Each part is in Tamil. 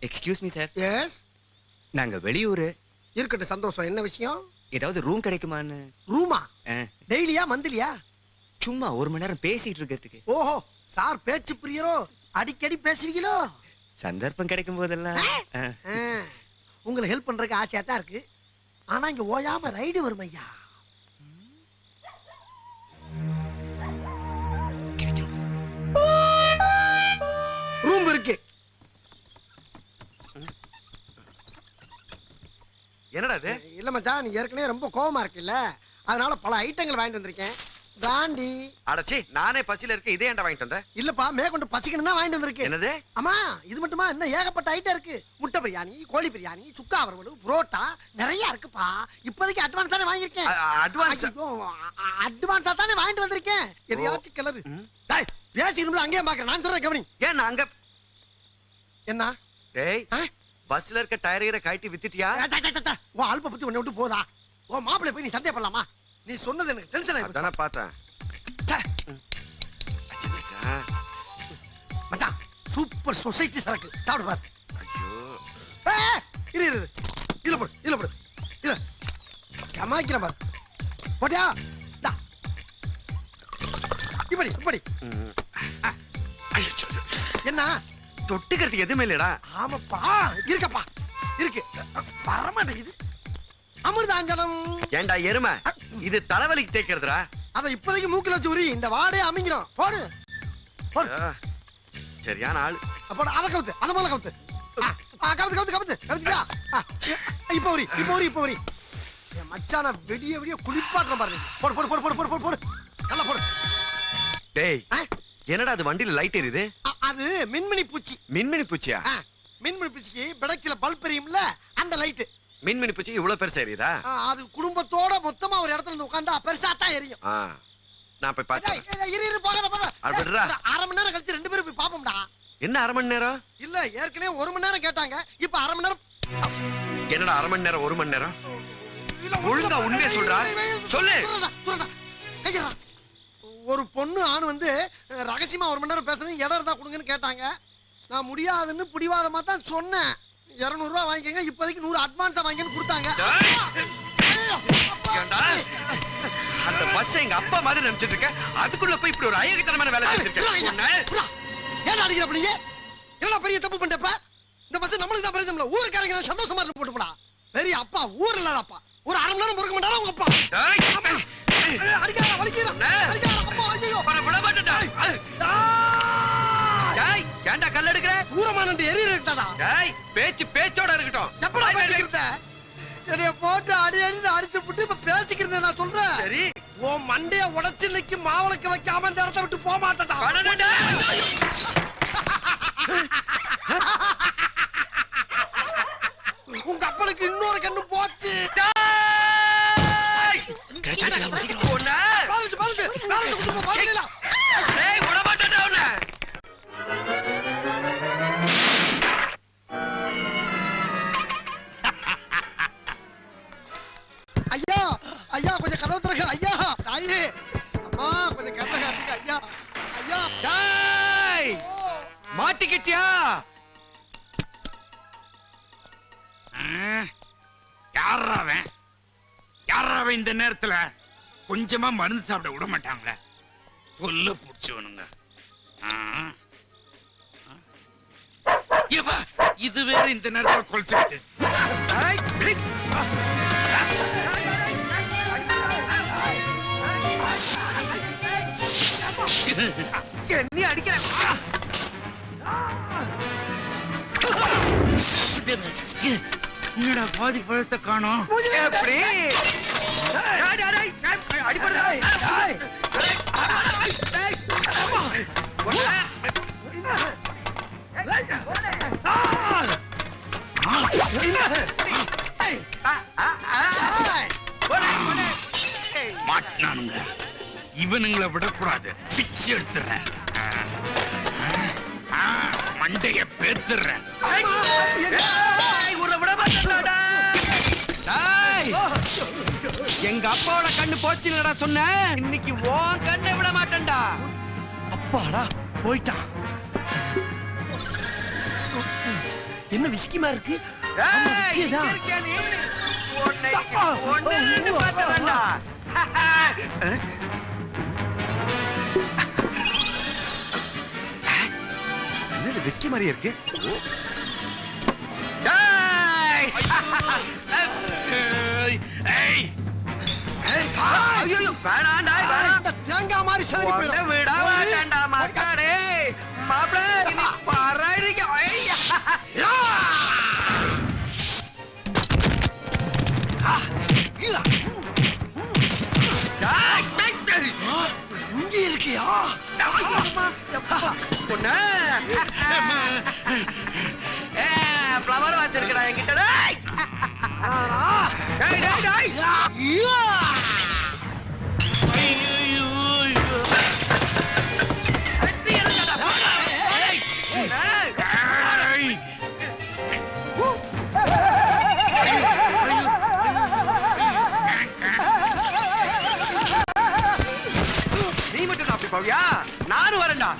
Excuse me sir. எஸ். நாங்க வெளியூரு. இருக்கட்டும், சந்தோஷம். என்ன விஷயம்? ஏதாவது ரூம் கிடைக்குமான்னு. ரூமா? டெய்லியா மந்த்லியா? சும்மா 1 மணி நேரம் பேசிட்டு இருக்கிறதுக்கு. ஓஹோ, சார் பேச்சு பிரியரோ? அடிக்கடி பேசுவீங்களோ? சந்தர்ப்பம் கிடைக்கும் போதெல்லாம். உங்களுக்கு ஹெல்ப் பண்றதுக்கு ஆசையா தான் இருக்கு. ஆனா இங்க ஓயாம ரைடு வரும் ஐயா. ரூம் இருக்கு. என்னடா இது? இல்ல மச்சான், நீ ஏற்கனவே ரொம்ப கோவமா இருக்குல்ல, அதனால பல ஐட்டங்கள் வாங்கிட்டு வந்திருக்கேன். பிராண்டி. அடச்சி, நானே பசியில இருக்க. இதே ஏன்டா வாங்கிட்டு வந்த? இல்லப்பா, மேற்கொண்டு பசிக்கணும் தான் வாங்கிட்டு வந்திருக்கேன். என்னது? அம்மா, இது மட்டுமா? இன்னும் ஏகப்பட்ட ஐட்டம் இருக்கு. முட்டை பிரியாணி, கோழி பிரியாணி, சுக்கா வறுவல், புரோட்டா நிறைய இருக்குப்பா. இப்போதைக்கு அட்வான்ஸ் தானே வாங்கியிருக்கேன். அட்வான்ஸா தானே வாங்கிட்டு வந்திருக்கேன். எதையாச்சும் கிளறு. பேசிக்கணும் அங்கேயே பாக்குறேன். நான் சொல்றேன் கவனி. ஏன் அங்க என்ன? டேய், பஸ்ல இருக்க டயரை கழட்டி வித்துட்டியா? உன் ஆல்ப பத்தி உன்னை விட்டு போதா? உன் மாப்பிள்ளை போய் நீ சந்தேகப்படலாமா? நீ சொன்னது எனக்கு டென்ஷன் ஆயிடுச்சு. அதானே பார்த்தேன். மச்சான், சூப்பர் சொசைட்டி சரக்கு. சாப்பிடு பாரு. ஐயோ, இரு இரு, இதுல போடு, இதுல போடு. இது சமாளிக்கிற பாரு. போட்டியா? இப்படி இப்படி. என்ன தொட்டுக்கிறதுக்கு எதுவுமே இல்லடா. ஆமாப்பா, இருக்கப்பா, இருக்கு. வரமாட்டேங்குது. அமிர்தாஞ்சனம். ஏண்டா எருமை, இது தலைவலிக்கு தேய்க்கிறதுடா. அத இப்போதைக்கு மூக்குல வச்சு உரி. இந்த வாடே அமைங்கிறோம். போடு போடு. சரியான ஆளு. அப்ப அத கவுத்து, அத மேல கவுத்து. கவுத்து கவுத்து கவுத்து கவுத்தியா? இப்ப உரி, இப்ப உரி, இப்ப உரி. என் மச்சான வெடிய வெடிய குளிப்பாட்டுற பாரு. போடு போடு போடு போடு போடு போடு. நல்லா போடு. டேய், என்னடா அது வண்டியில லைட் எரியுது? அது மின்மினி பூச்சி. மின்மினி பூச்சியா? மின்மினி பூச்சிக்கு பெடக்ஸ்ல பல்ப் எரியும்ல, அந்த லைட். மின்மினி பூச்சி இவ்வளவு பெருசா எரியுதா? அது குடும்பத்தோட மொத்தமா ஒரு இடத்துல இருந்து உட்கார்ந்தா பெருசா தான் எரியும். நான் போய் பார்த்தேன். இரு இரு, போகாத போகாத. அப்படிடா. 1/2 மணி நேரம் கழிச்சு 2 பேரும் போய் பாப்போம்டா. என்ன 1/2 மணி நேரம்? இல்ல, ஏற்கனவே 1 மணி நேரம் கேட்டாங்க. இப்ப 1/2 மணி நேரம். என்னடா 1/2 மணி நேரம் 1 மணி நேரம்? ஒழுங்கா உண்மையை சொல்றா. சொல்லு. ஒரு பொண்ணு ஆண் வந்து ரகசியமா 1 மணி நேரம் பேசணும், இடம் இருந்தா கொடுங்கன்னு கேட்டாங்க. நான் முடியாதுன்னு பிடிவாதமா தான் சொன்னேன். 200 ரூபாய் வாங்கிக்கங்க, இப்போதைக்கு 100 அட்வான்ஸா வாங்கின்னு கொடுத்தாங்க. அந்த பஸ் எங்க அப்பா மாதிரி நினைச்சிட்டு இருக்க, அதுக்குள்ள போய் இப்படி ஒரு அயோக்கியத்தனமான வேலை செஞ்சிருக்க. ஏன் அடிக்கிற நீங்க? என்ன பெரிய தப்பு பண்ணிட்டப்ப? இந்த பஸ் நம்மளுக்கு தான் பிரயோஜனம் இல்ல. ஊருக்காரங்க சந்தோஷமா இருந்து போட்டு போடா. பெரிய அப்பா ஊர் இல்லடா அப்பா. ஒரு 1/2 மணி நேரம் பொறுக்க மாட்டாரா உங்க அப்பா? அடிக்காத, வலிக்குதா? அடிக்காத அப்பா. ஐயோ, பர விட மாட்டடா. டேய், ஏன்டா கல்ல எடுக்கற? ஊரமானண்டு எரிய இருக்கடா. டேய், பேச்சோட இருக்கட்டும். எப்படா பேசிக்கிட்ட? என்னைய போட்டு அடி அடி அடிச்சு புட்டு இப்ப பேசிக்கிறேன் நான் சொல்றேன். சரி, ஓ மண்டைய உடைச்சு இன்னைக்கு மாவளுக்கு வைக்காம இந்த இடத்தை விட்டு போக மாட்டடா. உங்க அப்பனுக்கு இன்னொரு கண்ணு போச்சு. ஐயா ஐயா, கொஞ்சம் கதவு திறக்க ஐயா. தாயே, அம்மா கொஞ்சம் கதவு காட்டுங்க ஐயா. ஐயா, டேய், மாட்டிக்கிட்டியா? யாராவன் யாராவன் இந்த நேரத்துல கொஞ்சமா மருந்து சாப்பிட விட மாட்டாங்களே, தொல்ல புடிச்சவனுங்க. இது வேற இந்த நேரத்துல கொலைச்சுக்கிட்டு என்ன அடிக்கிற? என்னடா பாதி பழத்தை காணோம்? எப்படி அடிப்படுறா? மாட்டினானுங்க. இவனுங்களை விடக்கூடாது, பிச்சு எடுத்துறேன், மண்டைய பேத்துறேன். எங்க அப்பாவோட கண்ணு போச்சுலடா சொன்ன, இன்னைக்கு உன் கண்ணை விட மாட்டேன்டா. அப்பாடா போயிட்டான். என்ன விஸ்கிமா இருக்கு ஏய், இங்க இருக்கியா நீ? ஒண்ணு ரெண்டு பார்த்ததாண்டா. என்னது விஸ்கி மாதிரி இருக்கு? டேய்! ஏய் ஐயோ, வேணாண்டா, வேணாம். இந்த தேங்காய் மாதிரி சிதறி உன்னை போயிடும். விட மாட்டேன்டா, மக்காடே. மாப்பிள, நீ பரடிக்க. ஐயா! டேய்! இங்க இருக்கியா? பொண்ணு. ஃப்ளவர் வச்சிருக்கடா என்கிட்ட. டேய்! டேய், டேய், டேய். ஐயா! வெட்டி எடுங்கடா, போடா. டேய்! நீ மட்டும் அப்படி போவியா? நானும் வரேன்டா.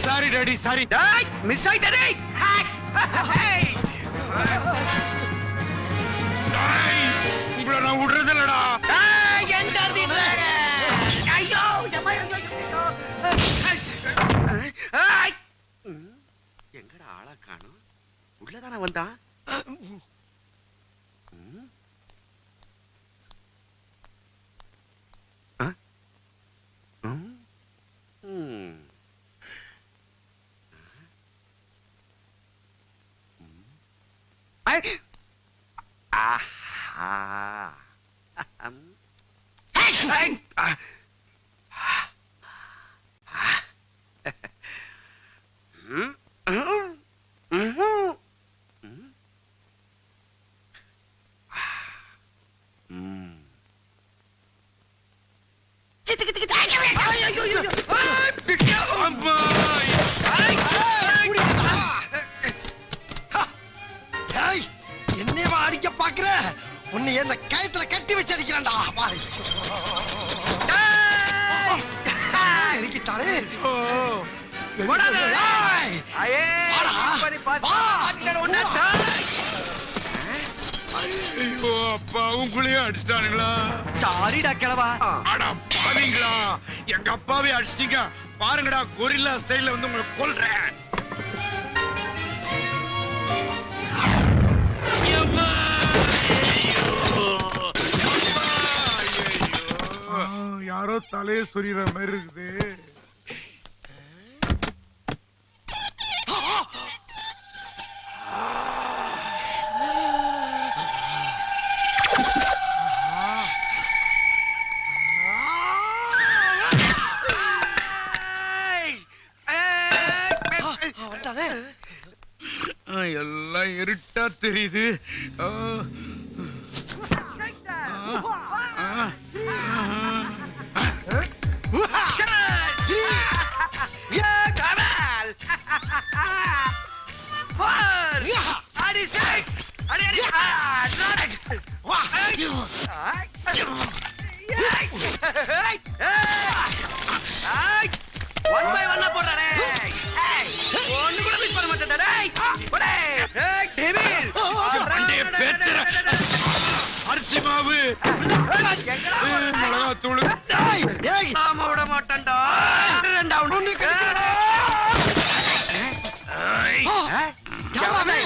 Sorry daddy sorry. டேய், மிஸ் ஆயிட்டே. ஹேய்! உங்களை நான் விடுறது இல்லடா. டேய், எங்க இருந்தீங்க? ஐயோ, எம்மா, ஐயோ, ஐயோ. ஏய்! எங்கடா ஆளா காணோம்? உள்ளதானே வந்தான்? டேய், என்னையவா அடிக்க பாக்குற? உன்னை என்ன கயத்துல கட்டி வச்சு அடிக்கிறான்டா. பாரு. அடிக்கிட்டானே. டேய். ஐயே, வாடா. இப்படி பாத்து வா. மாட்டிக்கிட்ட உடனே டேய். ஐயோ அப்பா உங்களையும் அடிச்சிட்டானுங்களா? சாரிடா கிழவா. அடா பாவீங்களா, எங்க அப்பாவே அடிச்சிட்டீங்க பாருங்கடா. கொரில்லா ஸ்டைல்ல வந்து உங்களை கொல்றேன். யம்மா! ஐயோ! யம்மா! ஐயையோ! யாரோ தலையை சொரிகிற மாதிரி இருக்குது. வந்துட்டானே. எல்லாம் இருட்டா தெரியுது. ஒன் பை ஒன்னா போடுறானே. ஒண்ணு கூட மிஸ் பண்ண மாட்டேன். டேய், போடே. டேய், டேவில். மண்டைய பேத்துற. அரிசி மாவு, எங்கடா மிளகாத்தூள். டேய், டேய். நாம விட மாட்டேன்டா. ரெண்டா உண்டு கடிச்சிடா. யாராவே?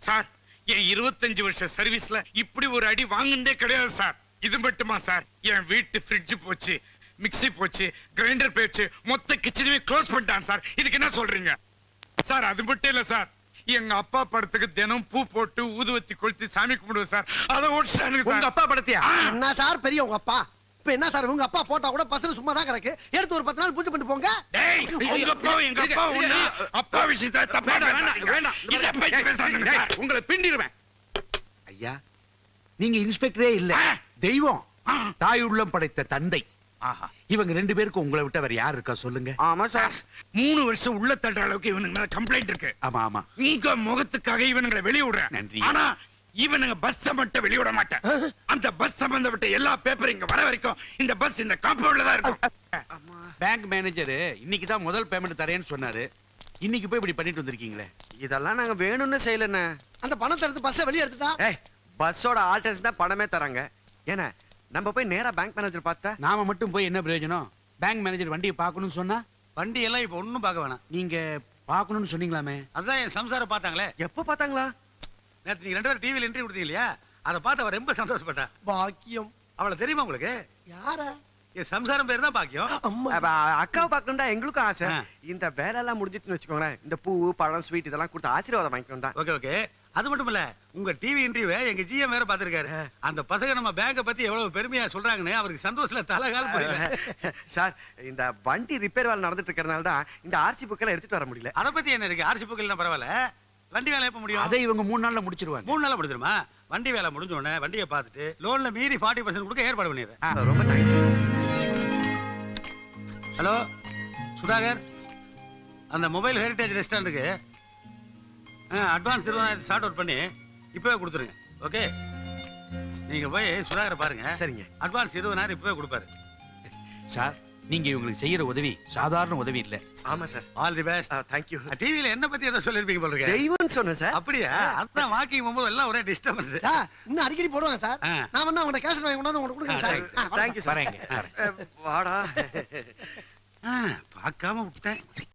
சார், என் 25 வருஷ சர்வீஸ்ல இப்படி ஒரு அடி வாங்குனதே கிடையாது சார். இது மட்டுமா சார், என் வீட்டு ஃப்ரிட்ஜ் போச்சு, மிக்ஸி போச்சு, கிரைண்டர் போச்சு, மொத்த கிச்சனுமே க்ளோஸ் பண்ணிட்டான் சார். இதுக்கு என்ன சொல்றீங்க சார்? அது மட்டும் இல்ல சார், எங்க அப்பா படத்துக்கு தினம் பூ போட்டு ஊதுவத்தி கொளுத்தி சாமி கும்பிடுவோம் சார். அதை ஓடிச்சானுங்க உங்க சார். அப்பா படத்தியா? என்ன சார் பெரிய உங்க அப்பா? இப்ப என்ன சார் உங்க அப்பா போட்டா கூட பசங்க சும்மா தான் கிடக்கு. எடுத்து ஒரு 10 நாள் பூஜை பண்ணிட்டு போங்க. டேய், உங்க அப்பா எங்க அப்பா ஒண்ணு. அப்பா விஷயத்தை தப்பா வேண்டாம். இத பேச்சு பேசாதீங்க சார். உங்களை பிண்டிடுவேன். ஐயா, நீங்க இன்ஸ்பெக்டரே இல்ல, தெய்வம். தாய் உள்ளம் படைத்த தந்தை. இவங்க 2 பேருக்கு உங்களை விட்ட வேற யார் இருக்கா சொல்லுங்க? ஆமா சார். 3 வருஷம் உள்ள தள்ளுற அளவுக்கு இவனுங்க மேல கம்ப்ளைண்ட் இருக்கு. ஆமா ஆமா. உங்க முகத்துக்காக இவனுங்களை வெளிய விடுறேன். நன்றி. ஆனா இவனுங்க பஸ் மட்டும் வெளியிட மாட்டேன். அந்த பஸ் சம்பந்தப்பட்ட எல்லா பேப்பரும் இங்க வர வரைக்கும் இந்த பஸ் இந்த காம்பவுண்ட்ல தான் இருக்கும். பேங்க் மேனேஜர் இன்னைக்கு தான் முதல் பேமெண்ட் தரேன்னு சொன்னாரு. இன்னைக்கு போய் இப்படி பண்ணிட்டு வந்திருக்கீங்களே. இதெல்லாம் நாங்க வேணும்னு செய்யலண்ணே. அந்த பணத்தை எடுத்து பஸ்ஸை வெளியே எடுத்துட்டா ஏய், பஸ்ஸோட ஆல்டர்ஸ் தான் பணமே தராங்க. ஏன்னா நம்ம போய் நேரா பேங்க் மேனேஜர் பார்த்தா நாம மட்டும் போய் என்ன பிரயோஜனம்? பேங்க் மேனேஜர் வண்டியை பார்க்கணும்னு சொன்னா வண்டி எல்லாம் இப்ப ஒண்ணும் பார்க்க வேணாம். நீங்க பார்க்கணும்னு சொன்னீங்களாமே. அதான் என் சம்சாரம் பார்த்தாங்களே. எப்ப பார்த்தாங்களா? நேத்து நீங்க 2 பேரும் டிவில இன்டர்வியூ கொடுத்தீங்க இல்லையா, அதை பார்த்து அவ ரொம்ப சந்தோஷப்பட்டா. பாக்கியம். அவளை தெரியுமா உங்களுக்கு? யாரா? என் சம்சாரம் பேர் தான் பாக்கியம். அம்மா. அக்காவை பார்க்கணும்டா எங்களுக்கும் ஆசை. ஆ. இந்த வேலை எல்லாம் முடிஞ்சிட்டுன்னு வச்சுக்கோங்களேன், இந்த பூ பழம் ஸ்வீட் இதெல்லாம் கொடுத்து ஆசீர்வாதம் வாங்கிக்கணும் தான். Okay okay. அது மட்டும் இல்ல, உங்க டிவி இன்டர்வியூ எங்க ஜிஎம் வேற பாத்துருக்காரு. அந்த பசங்க நம்ம பேங்க பத்தி எவ்வளவு பெருமையா சொல்றாங்கன்னு அவருக்கு சந்தோஷத்துல தலகால் புரியல. சார், இந்த வண்டி ரிப்பேர் வேலை நடந்துட்டு இருக்கறனால தான் இந்த ஆர்சி புக் எல்லாம் எடுத்துட்டு வர முடியல. அதை பத்தி என்ன இருக்கு? ஆர்சி புக்கல் பரவாயில்ல. வண்டி வேலை எப்ப முடியும்? அதை இவங்க 3 நாள்ல முடிச்சிருவாங்க. 3 நாள்ல முடிஞ்சிருமா? வண்டி வேலை முடிஞ்ச உடனே வண்டியை பார்த்துட்டு லோன்ல மீறி 40% கொடுக்க ஏற்பாடு பண்ணிடுறேன். ரொம்ப தேங்க்ஸ். ஹலோ சுதாகர், அந்த மொபைல் ஹெரிடேஜ் ரெஸ்டாரண்ட்டுக்கு அட்வான்ஸ் 20,000 ஷார்ட் அவுட் பண்ணி இப்பவே கொடுத்துருங்க. ஓகே, நீங்க போய் சுதாகரை பாருங்க. சரிங்க. அட்வான்ஸ் 20,000 இப்பவே கொடுப்பாரு. சார், நீங்க இவங்களுக்கு செய்யற உதவி சாதாரண உதவி இல்ல. ஆமா sir. All the best. Thank you. டிவில என்ன பத்தி ஏதோ சொல்லிருப்பீங்க போல இருக்கு. தெய்வம்னு சொன்னேன் சார். அப்படியா? அதான் வாக்கிங் போகும்போது எல்லாம் ஒரே டிஸ்டர்பன்ஸ். சார், இன்னும் அடிக்கடி போடுவாங்க சார். ஆ. நான் வந்து அவங்க கேசட் வாங்கி கொண்டாந்து உங்களுக்கு கொடுக்குறேன் சார். thank you. ஆ, தேங்க்யூ சார். வரேங்க. வாடா. பார்க்காம விட்டேன்.